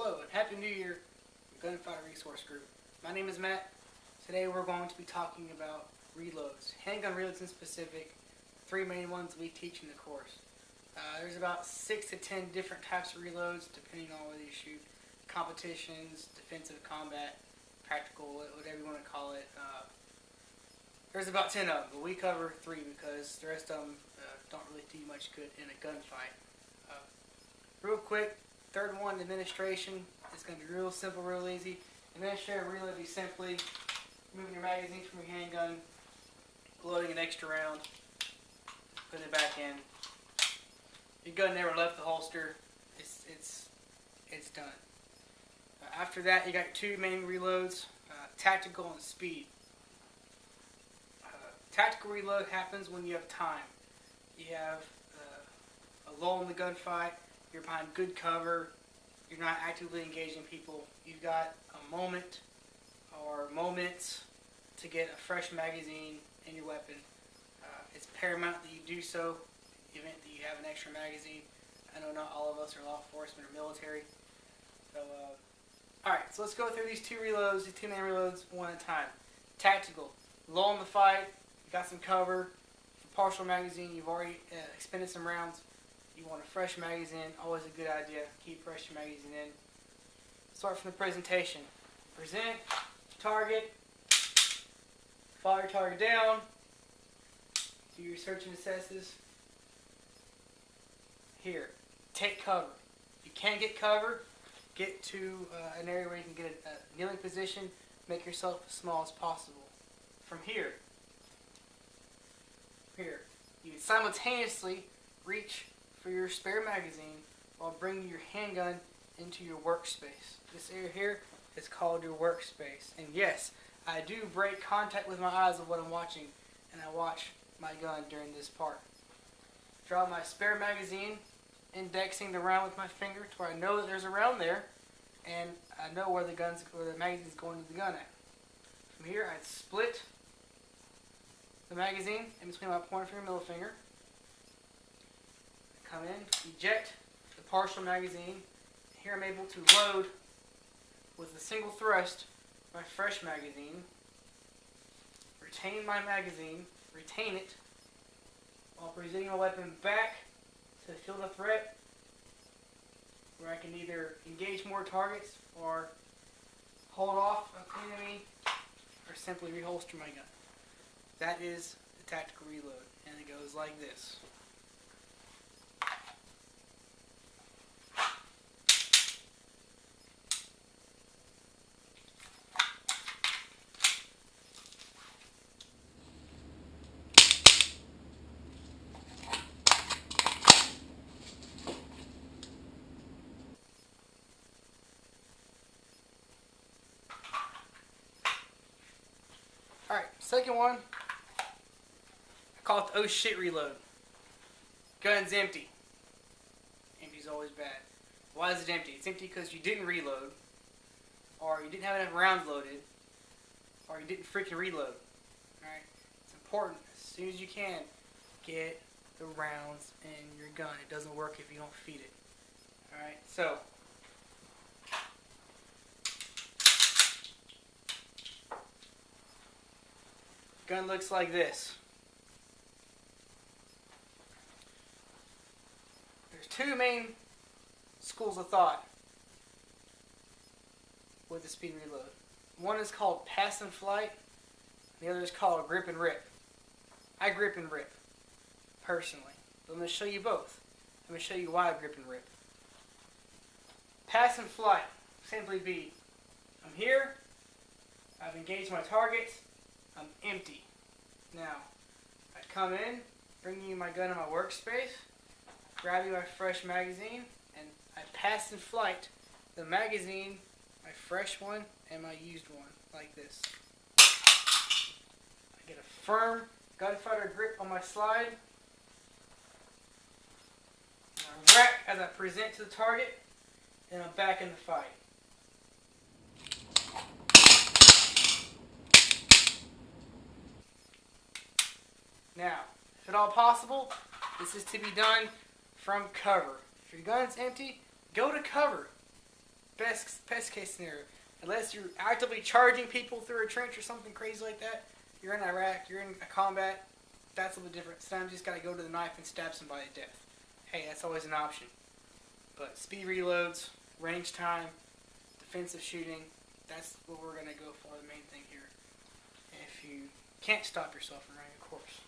Hello and Happy New Year, Gunfighter Resource Group. My name is Matt. Today we're going to be talking about reloads, handgun reloads in specific, three main ones we teach in the course. There's about 6 to 10 different types of reloads depending on whether you shoot competitions, defensive combat, practical, whatever you want to call it. There's about 10 of them, but we cover 3 because the rest of them don't really do much good in a gunfight. Real quick, third one, administration. It's going to be real simple, real easy. Administrative reload is simply moving your magazine from your handgun, loading an extra round, putting it back in. Your gun never left the holster. It's done. After that, you got your 2 main reloads, tactical and speed. Tactical reload happens when you have time. You have a lull in the gunfight. You're behind good cover. You're not actively engaging people. You've got a moment or moments to get a fresh magazine in your weapon. It's paramount that you do so, in the event that you have an extra magazine. I know not all of us are law enforcement or military. So, alright, so let's go through these 2 reloads, these 2 main reloads, one at a time. Tactical. Lull in the fight. You got some cover. For partial magazine, you've already expended some rounds. You want a fresh magazine, always a good idea. Keep fresh magazine in. Start from the presentation. Present, target, follow your target down, do your search and assesses. Here, take cover. If you can't get cover, get to an area where you can get a kneeling position, make yourself as small as possible. From here, you can simultaneously reach for your spare magazine while bringing your handgun into your workspace. This area here is called your workspace. And yes, I do break contact with my eyes of what I'm watching, and I watch my gun during this part. Draw my spare magazine, indexing the round with my finger to where I know that there's a round there, and I know where the magazine is going to the gun at. From here, I'd split the magazine in between my pointer finger and middle finger. Come in, eject the partial magazine. Here I'm able to load with a single thrust my fresh magazine, retain my magazine, retain it, while presenting my weapon back to the field of threat, where I can either engage more targets or hold off an enemy or simply reholster my gun. That is the tactical reload, and it goes like this. Alright, second one, I call it the oh shit reload. Gun's empty. Empty's always bad. Why is it empty? It's empty because you didn't reload, or you didn't have enough rounds loaded, or you didn't freaking reload. Alright, it's important, as soon as you can, get the rounds in your gun. It doesn't work if you don't feed it. Alright, so gun looks like this. There's 2 main schools of thought with the speed reload. One is called pass and flight, the other is called grip and rip. I grip and rip, personally. But I'm going to show you both. I'm going to show you why I grip and rip. Pass and flight simply be, I'm here, I've engaged my target, I'm empty. Now, I come in, bringing my gun in my workspace, grabbing my fresh magazine, and I pass in flight the magazine, my fresh one, and my used one, like this. I get a firm gunfighter grip on my slide, and I rack as I present to the target, and I'm back in the fight. Now, if at all possible, this is to be done from cover. If your gun's empty, go to cover. best case scenario. Unless you're actively charging people through a trench or something crazy like that, you're in Iraq, you're in a combat, that's a little different. Sometimes you just gotta go to the knife and stab somebody to death. Hey, that's always an option. But speed reloads, range time, defensive shooting, that's what we're gonna go for, the main thing here. And if you can't stop yourself from running a course.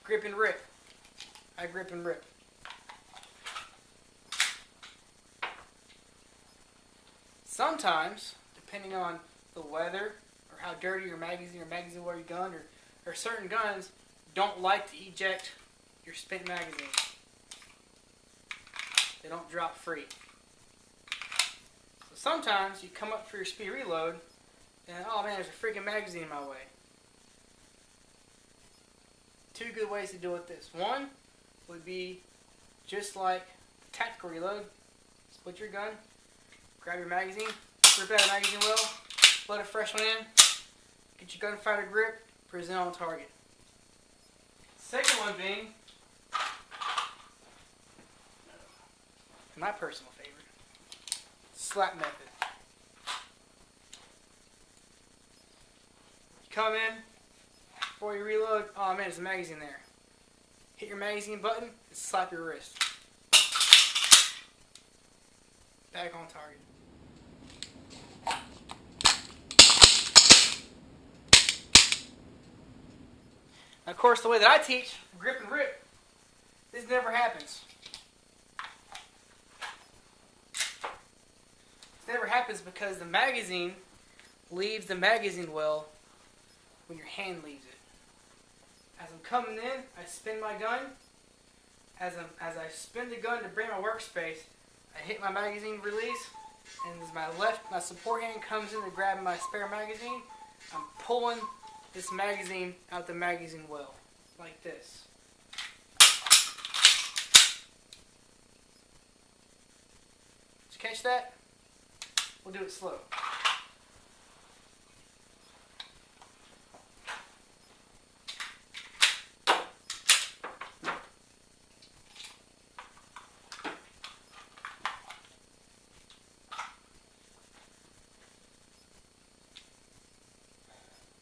Grip and rip. I grip and rip. Sometimes, depending on the weather or how dirty your magazine or your gun, or certain guns don't like to eject your spent magazine. They don't drop free. So sometimes you come up for your speed reload and oh man, there's a freaking magazine in my way. Two good ways to deal with this. One would be just like tactical reload. Split your gun, grab your magazine, rip out a magazine well, let a fresh one in, get your gunfighter grip, present on target. Second one being my personal favorite, slap method. You come in, before you reload, oh man, there's a magazine there. Hit your magazine button and slap your wrist. Back on target. Now, of course, the way that I teach, grip and rip, this never happens. This never happens because the magazine leaves the magazine well when your hand leaves it. As I'm coming in, I spin my gun. As I spin the gun to bring my workspace, I hit my magazine release, and as my support hand comes in to grab my spare magazine, I'm pulling this magazine out the magazine well, like this. Did you catch that? We'll do it slow.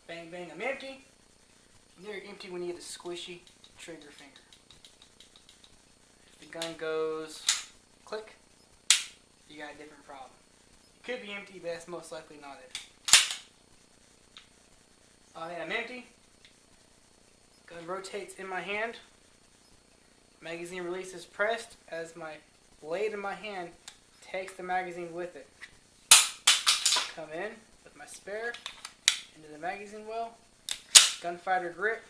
Bang, bang, I'm empty. And they're empty when you get a squishy trigger finger. If the gun goes click, you got a different problem. It could be empty, but that's most likely not it. And I'm empty. Gun rotates in my hand. Magazine release is pressed as my blade in my hand takes the magazine with it. Come in with my spare into the magazine well, gunfighter grip,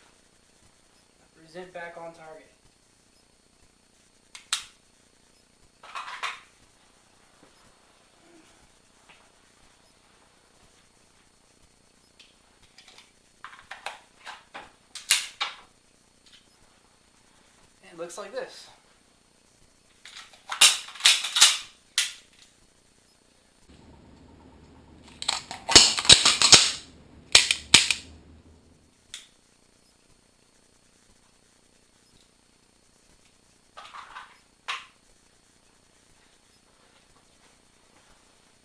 present back on target. And it looks like this.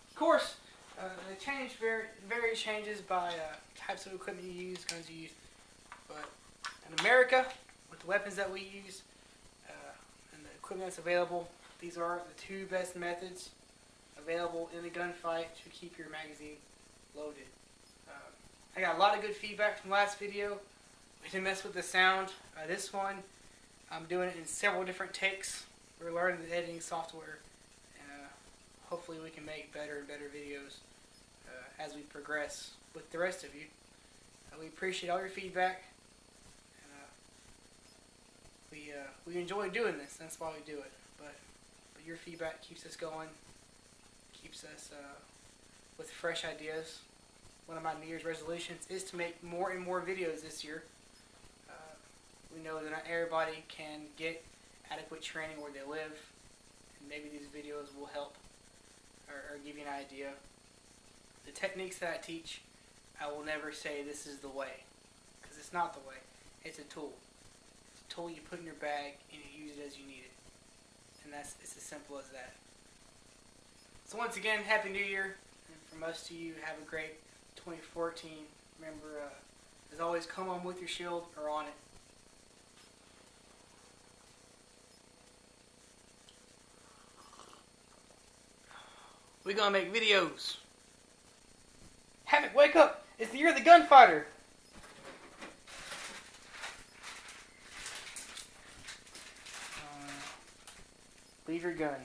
Of course, various changes by types of equipment you use, guns you use. But in America, with the weapons that we use and the equipment that's available, these are the two best methods available in the gunfight to keep your magazine loaded. I got a lot of good feedback from the last video. We didn't mess with the sound. This one, I'm doing it in several different takes. We're learning the editing software. Hopefully we can make better and better videos as we progress with the rest of you. We appreciate all your feedback. And, we enjoy doing this. That's why we do it. But your feedback keeps us going, keeps us with fresh ideas. One of my New Year's resolutions is to make more and more videos this year. We know that not everybody can get adequate training where they live, and maybe these videos will help or give you an idea. The techniques that I teach, I will never say this is the way, because it's not the way. It's a tool. It's a tool you put in your bag and you use it as you need it. and it's as simple as that. So once again, Happy New Year, and for most of you, have a great 2014. Remember, as always, come on with your shield or on it. We're gonna make videos. Havoc, wake up! It's the year of the Gunfighter! Leave your gun.